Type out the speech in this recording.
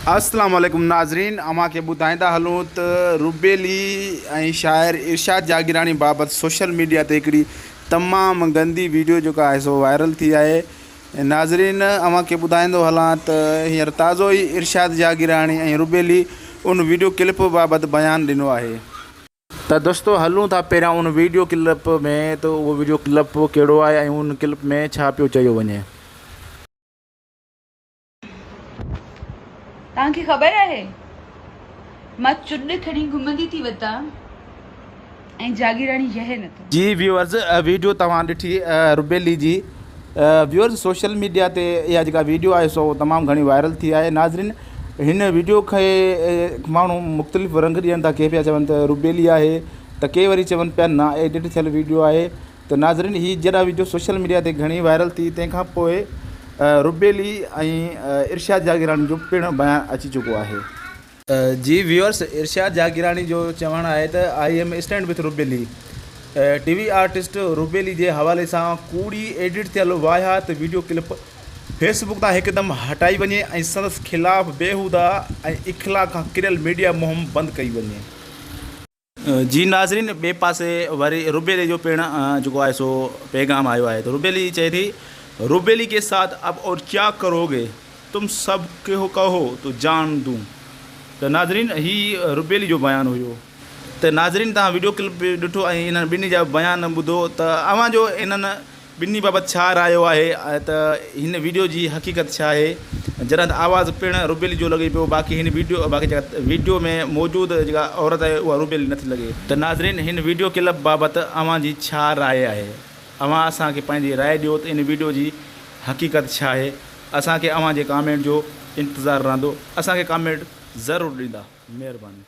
अस्सलाम वालेकुम नाज़रीन, अमां खे ॿुधाईंदा हलूं त रुबेली ऐं शाइर इरशाद जागीरानी बाबति सोशल मीडिया ते हिकिड़ी तमामु गंदी वीडियो जेका आहे सो वायरल थी आहे। नाज़रीन, अमां खे ॿुधाईंदो हलां त हींअर ताज़ो ई इरशाद जागीरानी ऐं रुबेली उन वीडियो क्लिप बाबति बयानु ॾिनो आहे। त दोस्तो हलूं था पहिरियां उन वीडियो क्लिप में, त उहो वीडियो क्लिप कहिड़ो आहे ऐं उन क्लिप में छा पियो चयो वञे। तव्हांखे ख़बर आहे मां चुॾ खणी घुमंदी थी वता ऐं जागीरानी जहे नथो। जी व्यूअर्स, वीडियो तव्हां ॾिठी रुबेली जी। व्यूअर्स, सोशल मीडिया ते इहा जेका वीडियो आहे सो तमामु घणी वायरल थी आहे। नाज़रीन, हिन वीडियो खे माण्हू मुख़्तलिफ़ रंग ॾियनि था। के पिया चवनि त रुबेली आहे, त के वरी चवनि पिया न एडिट थियल वीडियो आहे। त नाज़रीन, हीअ जहिड़ा वीडियो सोशल मीडिया ते घणी वायरल थी, तंहिंखां पोइ रुबेली ऐं इरशाद जागीरानी जो पिणु बयानु अची चुको आहे। जी व्यूअर्स, इरशाद जागीरानी जो चवणु आहे त I am stand with Rubeli. TV artist Rubeli जे हवाले सां कूड़ी एडिट थियल वाहियात वीडियो क्लिप फेसबुक तां हिकदमि हटाई वञे ऐं संदसि ख़िलाफ़ु बेहूदा ऐं इख़्लाक़ खां किरियल मीडिया मुहिम बंदि कई वञे। जी नाज़रीन, ॿिए पासे वरी रुबेली जो पिणु जेको आहे सो पैगाम आयो आहे। त रुबेली चए थी, रुबेली के साथ अब और क्या करोगे, तुम सब कहो तो जान दूँ। त नाज़रीन, ही रुबेली जो बयानु हुयो। त नाज़रीन, तव्हां वीडियो क्लिप ॾिठो ऐं इन्हनि ॿिन्ही जा बयान ॿुधो, त अव्हां जो इन्हनि ॿिन्ही बाबति छा रायो आहे, त हिन वीडियो जी हक़ीक़त छा आहे। जॾहिं त आवाज़ु पिणु रुबेली जो लॻे पियो, बाक़ी हिन जेका वीडियो में मौजूदु जेका औरत आहे उहा रुबेली नथी लॻे। त नाज़रीन, हिन वीडियो क्लिप बाबति अव्हां जी छा राय आहे? अव्हां असांखे पंहिंजी राय ॾियो त इन वीडियो जी हक़ीक़त छा आहे। असांखे अव्हां जे कमेंट जो इंतज़ारु रहंदो। असांखे कमेंट ज़रूरु ॾींदा। महिरबानी।